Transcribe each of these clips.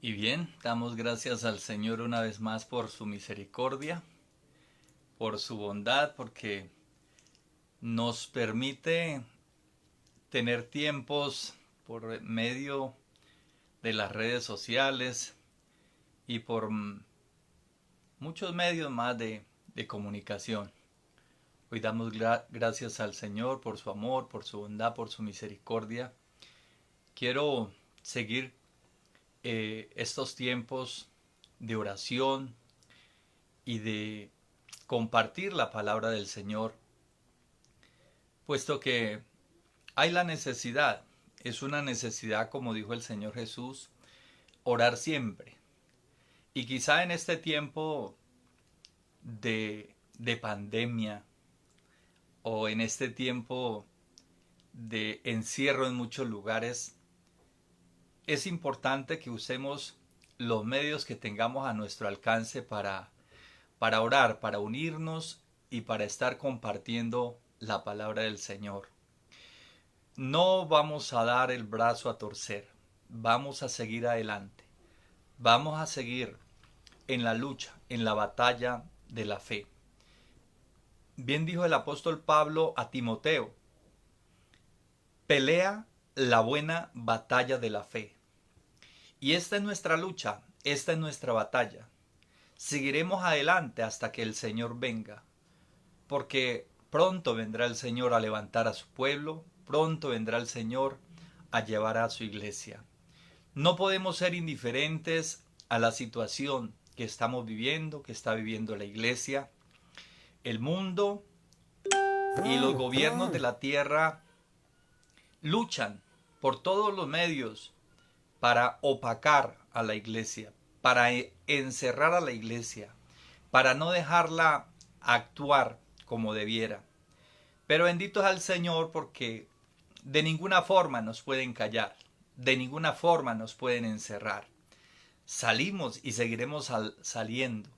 Y bien, damos gracias al Señor una vez más por su misericordia, por su bondad, porque nos permite tener tiempos por medio de las redes sociales y por muchos medios más de comunicación. Hoy damos gracias al Señor por su amor, por su bondad, por su misericordia. Quiero seguir estos tiempos de oración y de compartir la palabra del Señor, puesto que hay la necesidad, es una necesidad, como dijo el Señor Jesús, orar siempre. Y quizá en este tiempo de pandemia o en este tiempo de encierro en muchos lugares, es importante que usemos los medios que tengamos a nuestro alcance para orar, para unirnos y para estar compartiendo la palabra del Señor. No vamos a dar el brazo a torcer, vamos a seguir adelante, vamos a seguir en la lucha, en la batalla de la fe. Bien dijo el apóstol Pablo a Timoteo, pelea la buena batalla de la fe. Y esta es nuestra lucha, esta es nuestra batalla. Seguiremos adelante hasta que el Señor venga, porque pronto vendrá el Señor a levantar a su pueblo, pronto vendrá el Señor a llevar a su iglesia. No podemos ser indiferentes a la situación que estamos viviendo, que está viviendo la iglesia. El mundo y los gobiernos de la tierra luchan por todos los medios para opacar a la iglesia, para encerrar a la iglesia, para no dejarla actuar como debiera. Pero bendito es al Señor porque de ninguna forma nos pueden callar, de ninguna forma nos pueden encerrar. Salimos y seguiremos saliendo,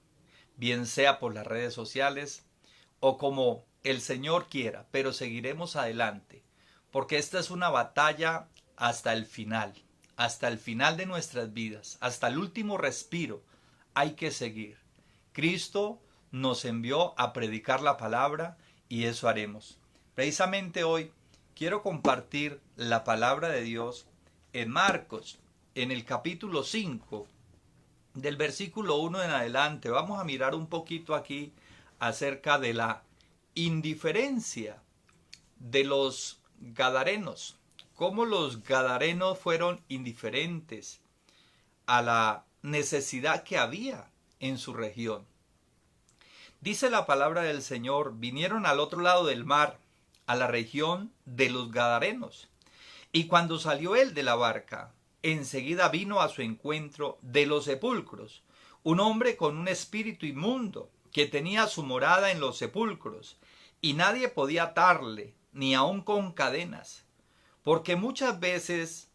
bien sea por las redes sociales o como el Señor quiera, pero seguiremos adelante, porque esta es una batalla hasta el final de nuestras vidas, hasta el último respiro, hay que seguir. Cristo nos envió a predicar la palabra y eso haremos. Precisamente hoy quiero compartir la palabra de Dios en Marcos, en el capítulo 5, del versículo 1 en adelante. Vamos a mirar un poquito aquí acerca de la indiferencia de los gadarenos, cómo los gadarenos fueron indiferentes a la necesidad que había en su región. Dice la palabra del Señor, vinieron al otro lado del mar, a la región de los gadarenos. Y cuando salió él de la barca, enseguida vino a su encuentro de los sepulcros un hombre con un espíritu inmundo, que tenía su morada en los sepulcros, y nadie podía atarle, ni aun con cadenas, porque muchas veces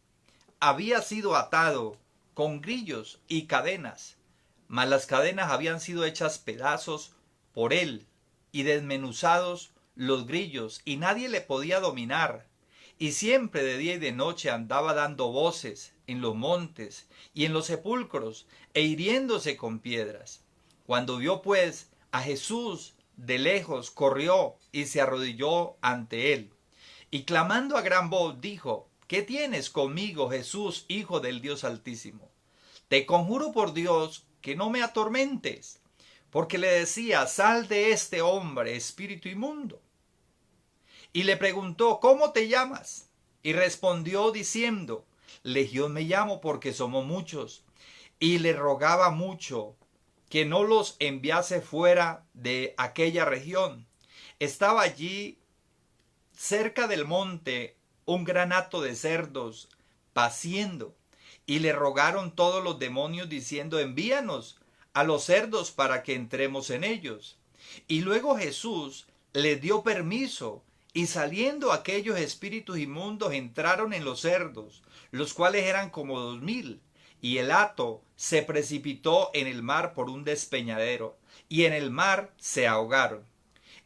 había sido atado con grillos y cadenas, mas las cadenas habían sido hechas pedazos por él, y desmenuzados los grillos, y nadie le podía dominar. Y siempre de día y de noche andaba dando voces en los montes y en los sepulcros, e hiriéndose con piedras. Cuando vio pues a Jesús de lejos, corrió y se arrodilló ante él. Y clamando a gran voz dijo, ¿qué tienes conmigo, Jesús, Hijo del Dios Altísimo? Te conjuro por Dios que no me atormentes. Porque le decía, sal de este hombre, espíritu inmundo. Y le preguntó, ¿cómo te llamas? Y respondió diciendo, Legión me llamo porque somos muchos. Y le rogaba mucho que no los enviase fuera de aquella región. Estaba allí cerca del monte un gran hato de cerdos paciendo, y le rogaron todos los demonios diciendo, envíanos a los cerdos para que entremos en ellos. Y luego Jesús les dio permiso, y saliendo aquellos espíritus inmundos entraron en los cerdos, los cuales eran como 2000, y el hato se precipitó en el mar por un despeñadero, y en el mar se ahogaron.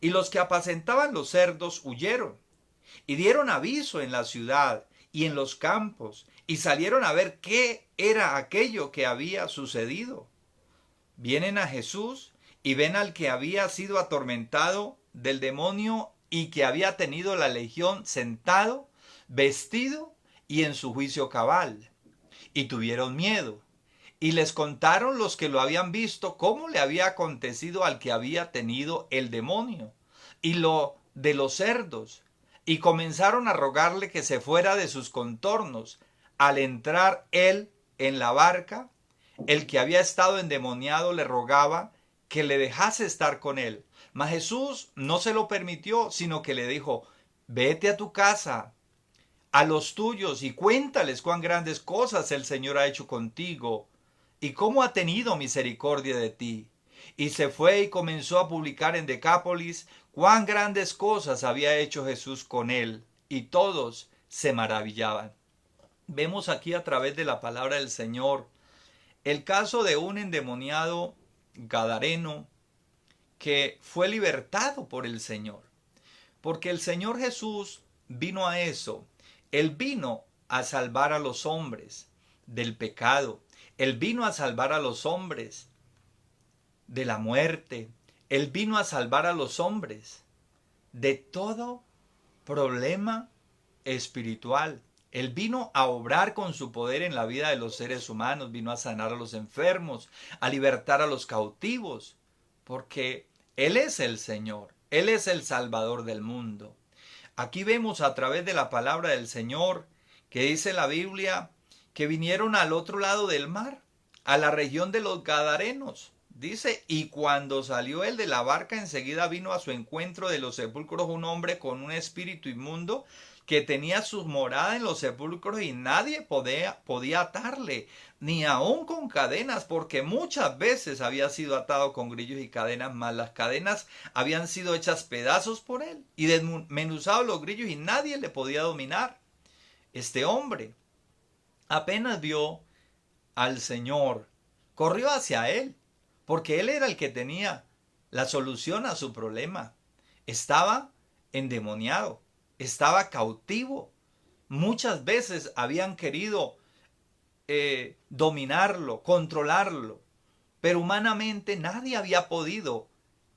Y los que apacentaban los cerdos huyeron, y dieron aviso en la ciudad y en los campos, y salieron a ver qué era aquello que había sucedido. Vienen a Jesús y ven al que había sido atormentado del demonio y que había tenido la legión sentado, vestido y en su juicio cabal. Y tuvieron miedo. Y les contaron los que lo habían visto cómo le había acontecido al que había tenido el demonio y lo de los cerdos. Y comenzaron a rogarle que se fuera de sus contornos. Al entrar él en la barca, el que había estado endemoniado le rogaba que le dejase estar con él. Mas Jesús no se lo permitió, sino que le dijo: vete a tu casa, a los tuyos, y cuéntales cuán grandes cosas el Señor ha hecho contigo y cómo ha tenido misericordia de ti. Y se fue y comenzó a publicar en Decápolis cuán grandes cosas había hecho Jesús con él, y todos se maravillaban. Vemos aquí a través de la palabra del Señor el caso de un endemoniado gadareno que fue libertado por el Señor. Porque el Señor Jesús vino a eso. Él vino a salvar a los hombres del pecado. Él vino a salvar a los hombres de la muerte. Él vino a salvar a los hombres de todo problema espiritual. Él vino a obrar con su poder en la vida de los seres humanos, vino a sanar a los enfermos, a libertar a los cautivos, porque Él es el Señor, Él es el Salvador del mundo. Aquí vemos a través de la palabra del Señor que dice la Biblia que vinieron al otro lado del mar, a la región de los Gadarenos. Dice, y cuando salió él de la barca, enseguida vino a su encuentro de los sepulcros un hombre con un espíritu inmundo que tenía su morada en los sepulcros y nadie podía atarle, ni aun con cadenas, porque muchas veces había sido atado con grillos y cadenas, mas las cadenas habían sido hechas pedazos por él y desmenuzados los grillos y nadie le podía dominar. Este hombre apenas vio al Señor, corrió hacia él, porque él era el que tenía la solución a su problema. Estaba endemoniado, estaba cautivo. Muchas veces habían querido dominarlo, controlarlo, pero humanamente nadie había podido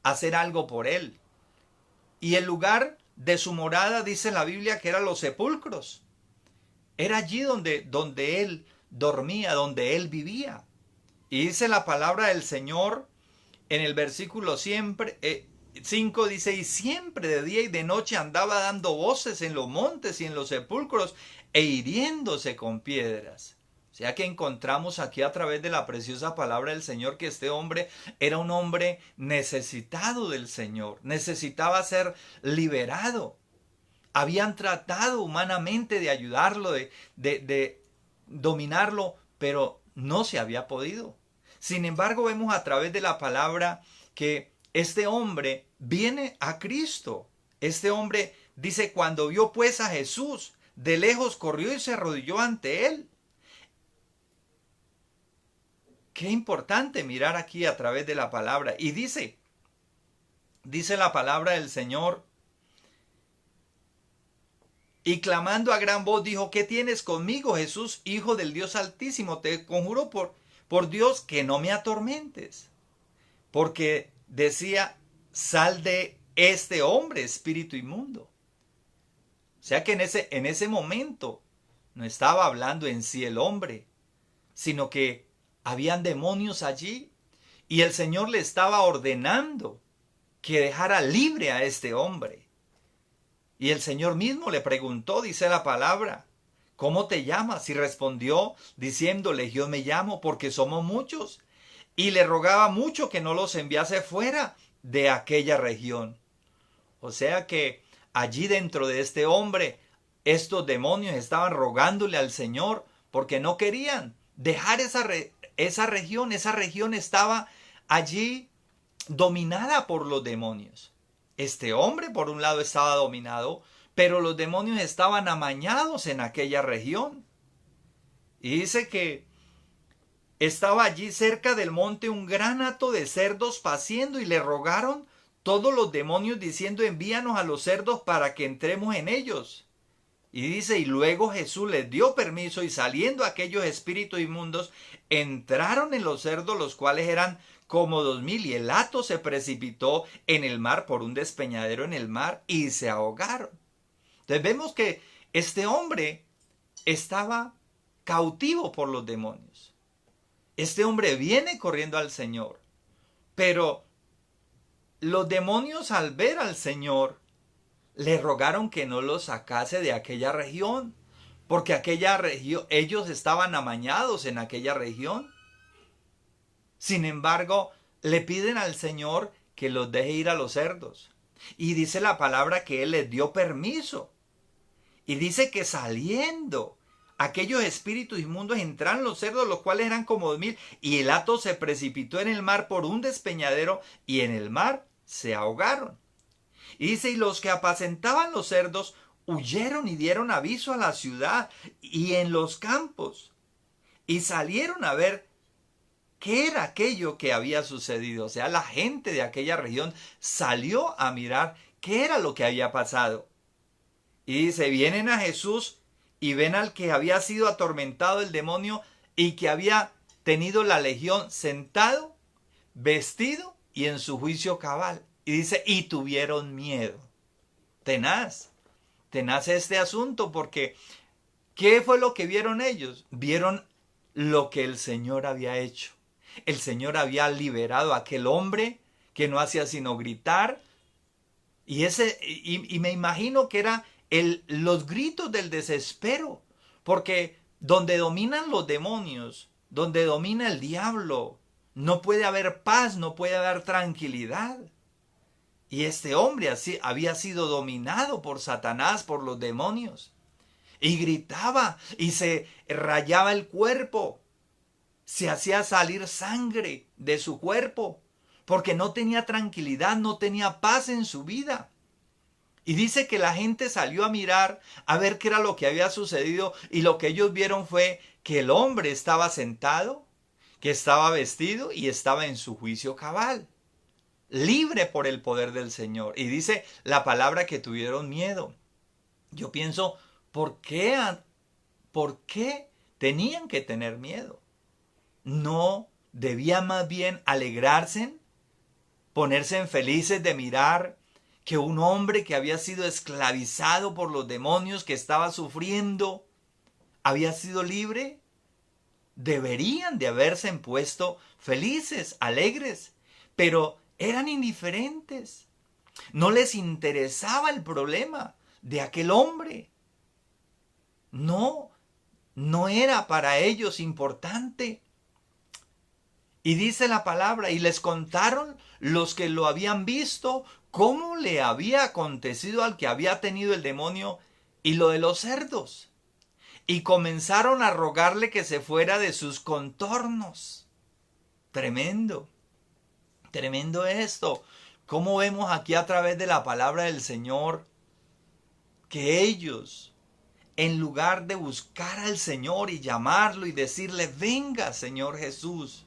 hacer algo por él. Y el lugar de su morada, dice la Biblia, que eran los sepulcros. Era allí donde él dormía, donde él vivía. Y dice la palabra del Señor en el versículo 5, dice, y siempre de día y de noche andaba dando voces en los montes y en los sepulcros e hiriéndose con piedras. O sea que encontramos aquí a través de la preciosa palabra del Señor que este hombre era un hombre necesitado del Señor, necesitaba ser liberado. Habían tratado humanamente de ayudarlo, de dominarlo, pero no se había podido. Sin embargo, vemos a través de la palabra que este hombre viene a Cristo. Este hombre dice, cuando vio pues a Jesús, de lejos corrió y se arrodilló ante él. Qué importante mirar aquí a través de la palabra. Y dice la palabra del Señor, y clamando a gran voz dijo, ¿qué tienes conmigo, Jesús, Hijo del Dios Altísimo? Te conjuro por Dios que no me atormentes. Porque decía, sal de este hombre, espíritu inmundo. O sea que en ese momento no estaba hablando en sí el hombre, sino que habían demonios allí y el Señor le estaba ordenando que dejara libre a este hombre. Y el Señor mismo le preguntó, dice la palabra, ¿cómo te llamas? Y respondió diciendo, Legión me llamo, porque somos muchos. Y le rogaba mucho que no los enviase fuera de aquella región. O sea que allí dentro de este hombre, estos demonios estaban rogándole al Señor porque no querían dejar esa región. Esa región estaba allí dominada por los demonios. Este hombre por un lado estaba dominado, pero los demonios estaban amañados en aquella región. Y dice que estaba allí cerca del monte un gran hato de cerdos paciendo y le rogaron todos los demonios diciendo, envíanos a los cerdos para que entremos en ellos. Y dice, y luego Jesús les dio permiso y saliendo aquellos espíritus inmundos, entraron en los cerdos, los cuales eran como 2000, y el hato se precipitó en el mar por un despeñadero en el mar y se ahogaron. Entonces vemos que este hombre estaba cautivo por los demonios. Este hombre viene corriendo al Señor, pero los demonios al ver al Señor le rogaron que no los sacase de aquella región, porque aquella región, ellos estaban amañados en aquella región. Sin embargo, le piden al Señor que los deje ir a los cerdos. Y dice la palabra que Él les dio permiso. Y dice que saliendo aquellos espíritus inmundos entraron los cerdos, los cuales eran como 2000, y el hato se precipitó en el mar por un despeñadero, y en el mar se ahogaron. Y dice, y los que apacentaban los cerdos huyeron y dieron aviso a la ciudad y en los campos, y salieron a ver qué era aquello que había sucedido. O sea, la gente de aquella región salió a mirar qué era lo que había pasado. Y dice, vienen a Jesús y ven al que había sido atormentado el demonio y que había tenido la legión sentado, vestido y en su juicio cabal. Y dice, y tuvieron miedo. Tenaz este asunto, porque ¿qué fue lo que vieron ellos? Vieron lo que el Señor había hecho. El Señor había liberado a aquel hombre que no hacía sino gritar. Y me imagino que era los gritos del desespero, porque donde dominan los demonios, donde domina el diablo, no puede haber paz, no puede haber tranquilidad. Y este hombre así había sido dominado por Satanás, por los demonios. Y gritaba y se rayaba el cuerpo. Se hacía salir sangre de su cuerpo. Porque no tenía tranquilidad, no tenía paz en su vida. Y dice que la gente salió a mirar, a ver qué era lo que había sucedido. Y lo que ellos vieron fue que el hombre estaba sentado, que estaba vestido y estaba en su juicio cabal, libre por el poder del Señor. Y dice la palabra que tuvieron miedo. Yo pienso, ¿por qué tenían que tener miedo? ¿No debían más bien alegrarse, ponerse en felices de mirar que un hombre que había sido esclavizado por los demonios, que estaba sufriendo, había sido libre? Deberían de haberse puesto felices, alegres, pero eran indiferentes. No les interesaba el problema de aquel hombre. No era para ellos importante. Y dice la palabra, y les contaron los que lo habían visto, cómo le había acontecido al que había tenido el demonio y lo de los cerdos. Y comenzaron a rogarle que se fuera de sus contornos. Tremendo. Tremendo esto. Cómo vemos aquí a través de la palabra del Señor que ellos, en lugar de buscar al Señor y llamarlo y decirle, venga Señor Jesús,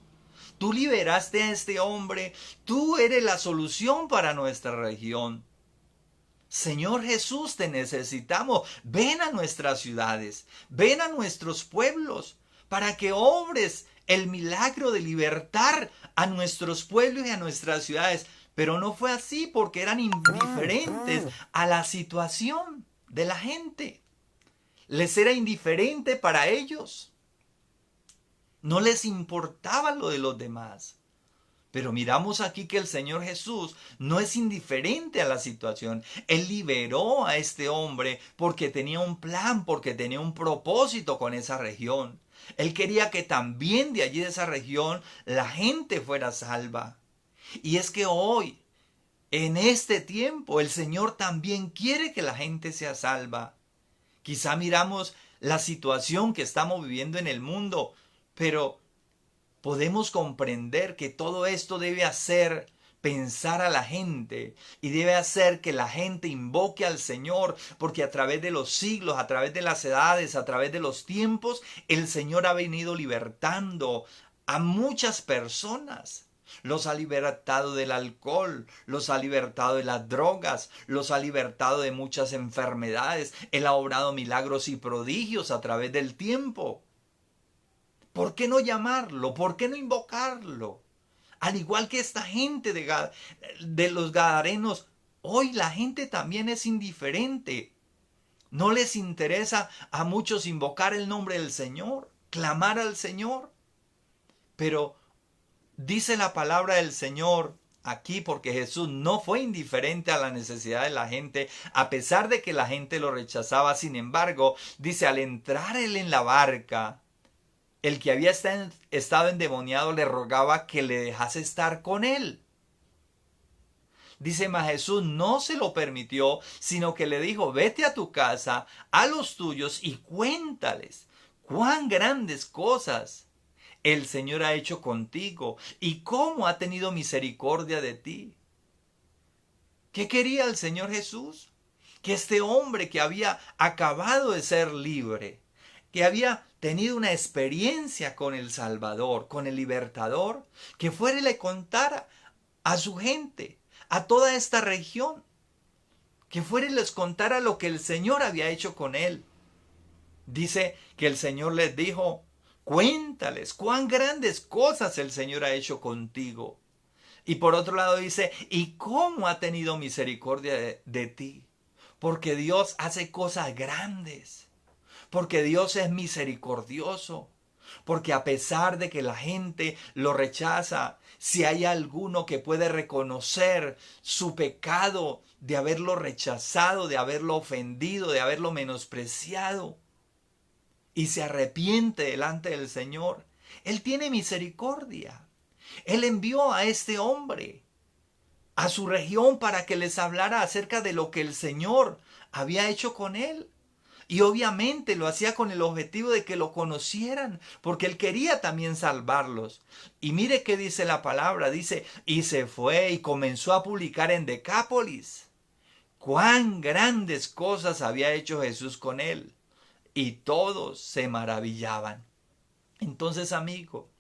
tú liberaste a este hombre, tú eres la solución para nuestra región. Señor Jesús, te necesitamos. Ven a nuestras ciudades, ven a nuestros pueblos, para que obres el milagro de libertar a nuestros pueblos y a nuestras ciudades. Pero no fue así, porque eran indiferentes a la situación de la gente. Les era indiferente para ellos. No les importaba lo de los demás. Pero miramos aquí que el Señor Jesús no es indiferente a la situación. Él liberó a este hombre porque tenía un plan, porque tenía un propósito con esa región. Él quería que también de allí de esa región la gente fuera salva. Y es que hoy, en este tiempo, el Señor también quiere que la gente sea salva. Quizá miramos la situación que estamos viviendo en el mundo, pero podemos comprender que todo esto debe hacer pensar a la gente y debe hacer que la gente invoque al Señor, porque a través de los siglos, a través de las edades, a través de los tiempos, el Señor ha venido libertando a muchas personas. los ha libertado del alcohol, los ha libertado de las drogas, los ha libertado de muchas enfermedades. Él ha obrado milagros y prodigios a través del tiempo. ¿Por qué no llamarlo? ¿Por qué no invocarlo? Al igual que esta gente de los Gadarenos, hoy la gente también es indiferente. No les interesa a muchos invocar el nombre del Señor, clamar al Señor. Pero dice la palabra del Señor aquí, porque Jesús no fue indiferente a la necesidad de la gente, a pesar de que la gente lo rechazaba. Sin embargo, dice, al entrar él en la barca, el que había estado endemoniado le rogaba que le dejase estar con él. Dice, mas Jesús no se lo permitió, sino que le dijo, vete a tu casa, a los tuyos y cuéntales cuán grandes cosas el Señor ha hecho contigo y cómo ha tenido misericordia de ti. ¿Qué quería el Señor Jesús? Que este hombre que había acabado de ser libre, que había tenido una experiencia con el Salvador, con el Libertador, que fuera y le contara a su gente, a toda esta región, que fuera y les contara lo que el Señor había hecho con él. Dice que el Señor les dijo, cuéntales cuán grandes cosas el Señor ha hecho contigo. Y por otro lado dice, ¿y cómo ha tenido misericordia de ti? Porque Dios hace cosas grandes. Porque Dios es misericordioso. Porque a pesar de que la gente lo rechaza, si hay alguno que puede reconocer su pecado de haberlo rechazado, de haberlo ofendido, de haberlo menospreciado, y se arrepiente delante del Señor, Él tiene misericordia. Él envió a este hombre a su región para que les hablara acerca de lo que el Señor había hecho con él. Y obviamente lo hacía con el objetivo de que lo conocieran, porque él quería también salvarlos. Y mire qué dice la palabra, dice, y se fue y comenzó a publicar en Decápolis cuán grandes cosas había hecho Jesús con él. Y todos se maravillaban. Entonces, amigo,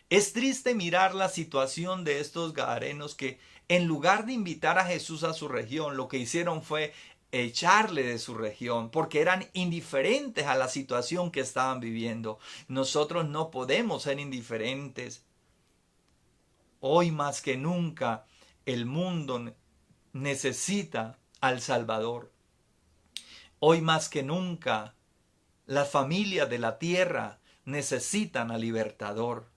es triste mirar la situación de estos gadarenos que en lugar de invitar a Jesús a su región, lo que hicieron fue echarle de su región porque eran indiferentes a la situación que estaban viviendo. Nosotros no podemos ser indiferentes. Hoy más que nunca el mundo necesita al Salvador. Hoy más que nunca las familias de la tierra necesitan al Libertador.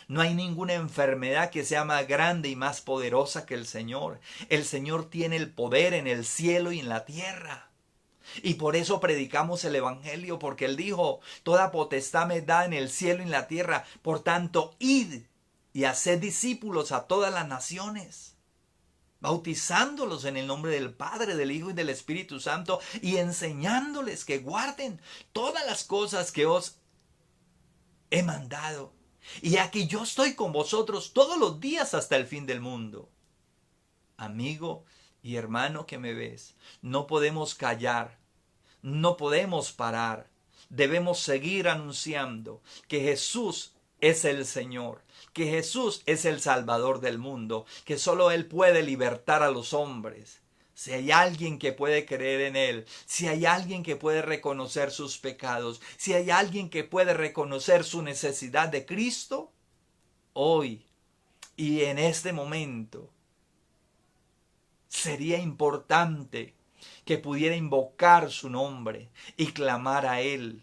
No hay ninguna enfermedad que sea más grande y más poderosa que el Señor. El Señor tiene el poder en el cielo y en la tierra. Y por eso predicamos el Evangelio, porque Él dijo, toda potestad me da en el cielo y en la tierra. Por tanto, id y haced discípulos a todas las naciones, bautizándolos en el nombre del Padre, del Hijo y del Espíritu Santo, y enseñándoles que guarden todas las cosas que os he mandado. Y aquí yo estoy con vosotros todos los días hasta el fin del mundo. Amigo y hermano que me ves, no podemos callar, no podemos parar. Debemos seguir anunciando que Jesús es el Señor, que Jesús es el Salvador del mundo, que solo Él puede libertar a los hombres. Si hay alguien que puede creer en Él, si hay alguien que puede reconocer sus pecados, si hay alguien que puede reconocer su necesidad de Cristo, hoy y en este momento sería importante que pudiera invocar su nombre y clamar a Él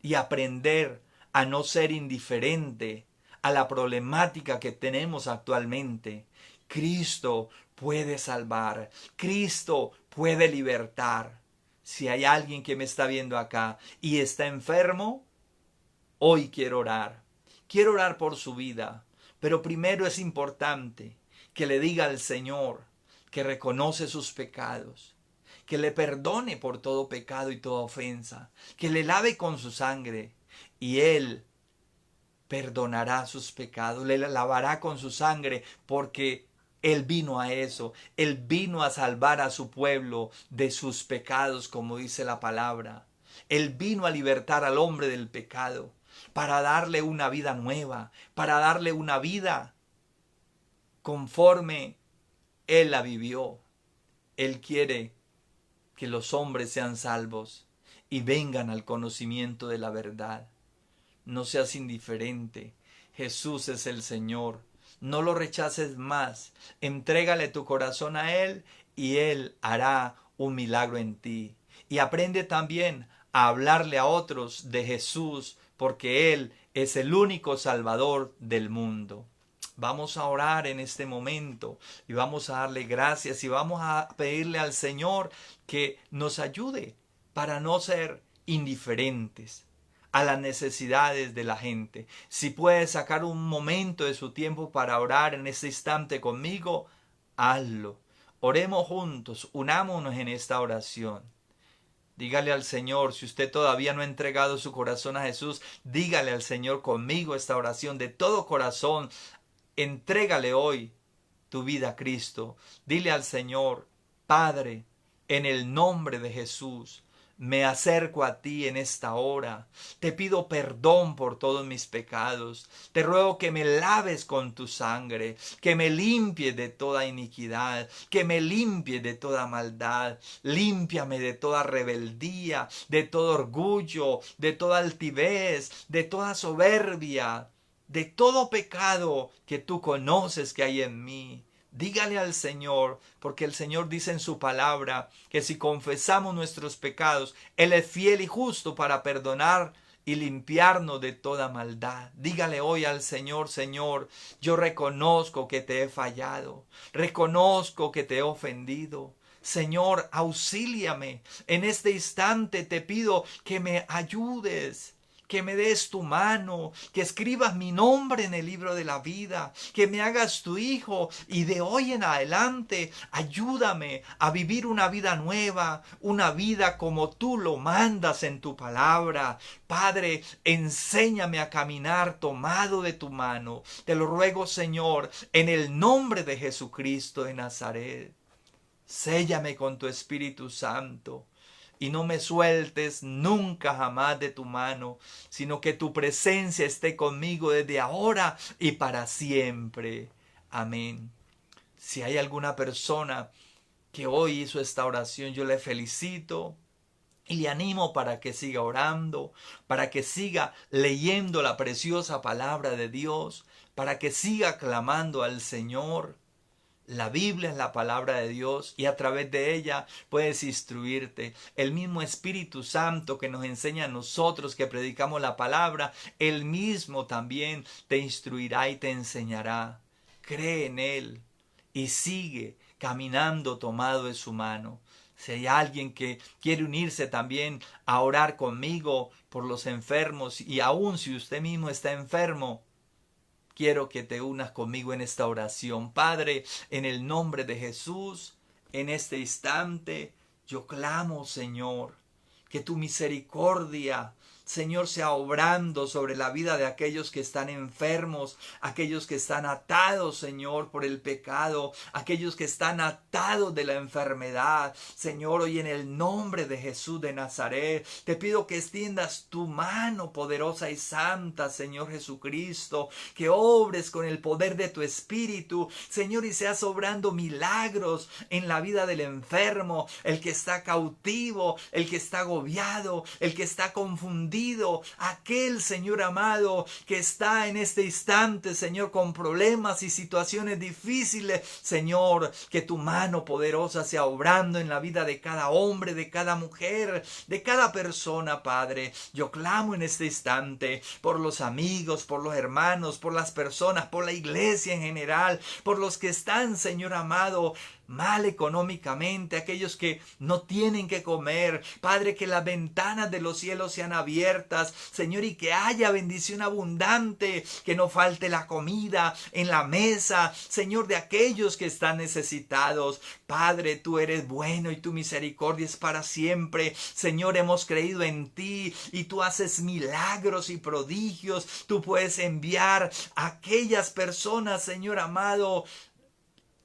y aprender a no ser indiferente a la problemática que tenemos actualmente. Cristo puede salvar, Cristo puede libertar. Si hay alguien que me está viendo acá y está enfermo, hoy quiero orar. Quiero orar por su vida, pero primero es importante que le diga al Señor que reconoce sus pecados, que le perdone por todo pecado y toda ofensa, que le lave con su sangre y Él perdonará sus pecados, le lavará con su sangre porque Él vino a eso, Él vino a salvar a su pueblo de sus pecados, como dice la palabra. Él vino a libertar al hombre del pecado. para darle una vida nueva, para darle una vida conforme Él la vivió. Él quiere que los hombres sean salvos y vengan al conocimiento de la verdad. No seas indiferente. Jesús es el Señor. No lo rechaces más. Entrégale tu corazón a Él y Él hará un milagro en ti. Y aprende también a hablarle a otros de Jesús, porque Él es el único Salvador del mundo. Vamos a orar en este momento y vamos a darle gracias y vamos a pedirle al Señor que nos ayude para no ser indiferentes a las necesidades de la gente. Si puede sacar un momento de su tiempo para orar en este instante conmigo, hazlo. Oremos juntos, unámonos en esta oración. Dígale al Señor, si usted todavía no ha entregado su corazón a Jesús, dígale al Señor conmigo esta oración de todo corazón. Entrégale hoy tu vida a Cristo. Dile al Señor, Padre, en el nombre de Jesús, me acerco a ti en esta hora. Te pido perdón por todos mis pecados. Te ruego que me laves con tu sangre, que me limpies de toda iniquidad, que me limpies de toda maldad. Límpiame de toda rebeldía, de todo orgullo, de toda altivez, de toda soberbia, de todo pecado que tú conoces que hay en mí. Dígale al Señor, porque el Señor dice en su palabra que si confesamos nuestros pecados, Él es fiel y justo para perdonar y limpiarnos de toda maldad. Dígale hoy al Señor, Señor, yo reconozco que te he fallado, reconozco que te he ofendido. Señor, auxíliame. En este instante te pido que me ayudes, que me des tu mano, que escribas mi nombre en el libro de la vida, que me hagas tu hijo y de hoy en adelante ayúdame a vivir una vida nueva, una vida como tú lo mandas en tu palabra. Padre, enséñame a caminar tomado de tu mano. Te lo ruego, Señor, en el nombre de Jesucristo de Nazaret. Séllame con tu Espíritu Santo. Y no me sueltes nunca jamás de tu mano, sino que tu presencia esté conmigo desde ahora y para siempre. Amén. Si hay alguna persona que hoy hizo esta oración, yo le felicito y le animo para que siga orando, para que siga leyendo la preciosa palabra de Dios, para que siga clamando al Señor. La Biblia es la palabra de Dios y a través de ella puedes instruirte. El mismo Espíritu Santo que nos enseña a nosotros que predicamos la palabra, Él mismo también te instruirá y te enseñará. Cree en Él y sigue caminando tomado de su mano. Si hay alguien que quiere unirse también a orar conmigo por los enfermos y aún si usted mismo está enfermo, quiero que te unas conmigo en esta oración. Padre, en el nombre de Jesús, en este instante, yo clamo, Señor, que tu misericordia, Señor, sea obrando sobre la vida de aquellos que están enfermos, aquellos que están atados, Señor, por el pecado, aquellos que están atados de la enfermedad. Señor, hoy en el nombre de Jesús de Nazaret, te pido que extiendas tu mano poderosa y santa, Señor Jesucristo, que obres con el poder de tu Espíritu, Señor, y seas obrando milagros en la vida del enfermo, el que está cautivo, el que está agobiado, el que está confundido, aquel, Señor amado, que está en este instante, Señor, con problemas y situaciones difíciles. Señor, que tu mano poderosa sea obrando en la vida de cada hombre, de cada mujer, de cada persona, Padre. Yo clamo en este instante por los amigos, por los hermanos, por las personas, por la iglesia en general, por los que están, Señor amado, mal económicamente, aquellos que no tienen que comer. Padre, que las ventanas de los cielos sean abiertas, Señor, y que haya bendición abundante, que no falte la comida en la mesa, Señor, de aquellos que están necesitados. Padre, tú eres bueno y tu misericordia es para siempre. Señor, hemos creído en ti y tú haces milagros y prodigios. Tú puedes enviar a aquellas personas, Señor amado,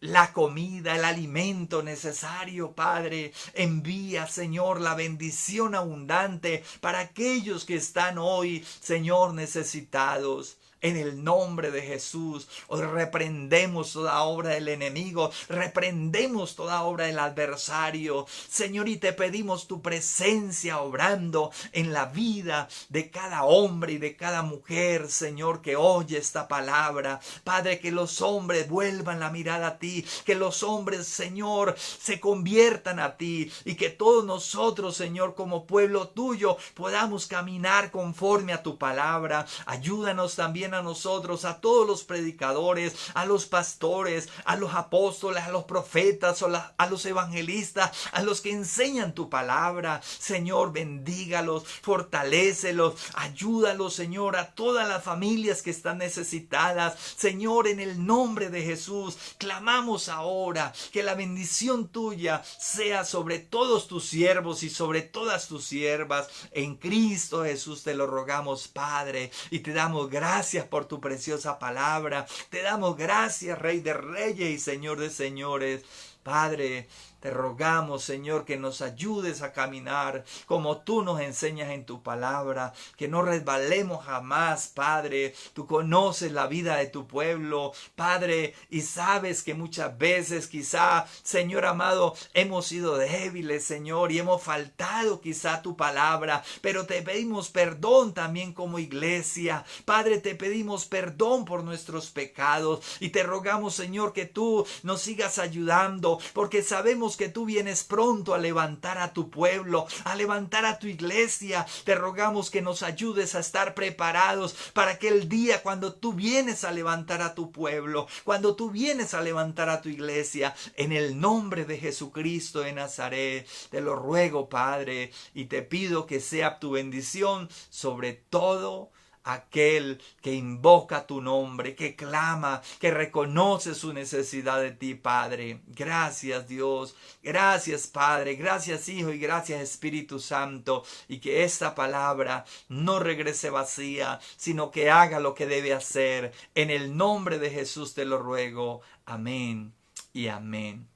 la comida, el alimento necesario, Padre. Envía, Señor, la bendición abundante para aquellos que están hoy, Señor, necesitados. En el nombre de Jesús, hoy reprendemos toda obra del enemigo, reprendemos toda obra del adversario. Señor, y te pedimos tu presencia obrando en la vida de cada hombre y de cada mujer, Señor, que oye esta palabra. Padre, que los hombres vuelvan la mirada a ti, que los hombres, Señor, se conviertan a ti y que todos nosotros, Señor, como pueblo tuyo, podamos caminar conforme a tu palabra. Ayúdanos también a nosotros, a todos los predicadores, a los pastores, a los apóstoles, a los profetas, a los evangelistas, a los que enseñan tu palabra. Señor, bendígalos, fortalécelos, ayúdalos, Señor, a todas las familias que están necesitadas. Señor, en el nombre de Jesús, clamamos ahora que la bendición tuya sea sobre todos tus siervos y sobre todas tus siervas. En Cristo Jesús te lo rogamos, Padre, y te damos gracias por tu preciosa palabra. Te damos gracias, Rey de Reyes y Señor de Señores. Padre, te rogamos, Señor, que nos ayudes a caminar como tú nos enseñas en tu palabra, que no resbalemos jamás, Padre. Tú conoces la vida de tu pueblo, Padre, y sabes que muchas veces quizá, Señor amado, hemos sido débiles, Señor, y hemos faltado quizá tu palabra, pero te pedimos perdón también como iglesia. Padre, te pedimos perdón por nuestros pecados y te rogamos, Señor, que tú nos sigas ayudando, porque sabemos que tú vienes pronto a levantar a tu pueblo, a levantar a tu iglesia. Te rogamos que nos ayudes a estar preparados para aquel día cuando tú vienes a levantar a tu pueblo, cuando tú vienes a levantar a tu iglesia. En el nombre de Jesucristo de Nazaret, te lo ruego, Padre, y te pido que sea tu bendición sobre todo aquel que invoca tu nombre, que clama, que reconoce su necesidad de ti, Padre. Gracias, Dios. Gracias, Padre. Gracias, Hijo, y gracias, Espíritu Santo. Y que esta palabra no regrese vacía, sino que haga lo que debe hacer. En el nombre de Jesús te lo ruego. Amén y amén.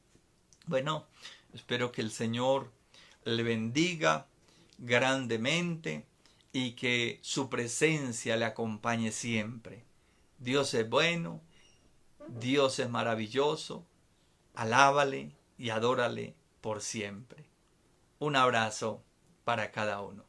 Bueno, espero que el Señor le bendiga grandemente y que su presencia le acompañe siempre. Dios es bueno, Dios es maravilloso, alábale y adórale por siempre. Un abrazo para cada uno.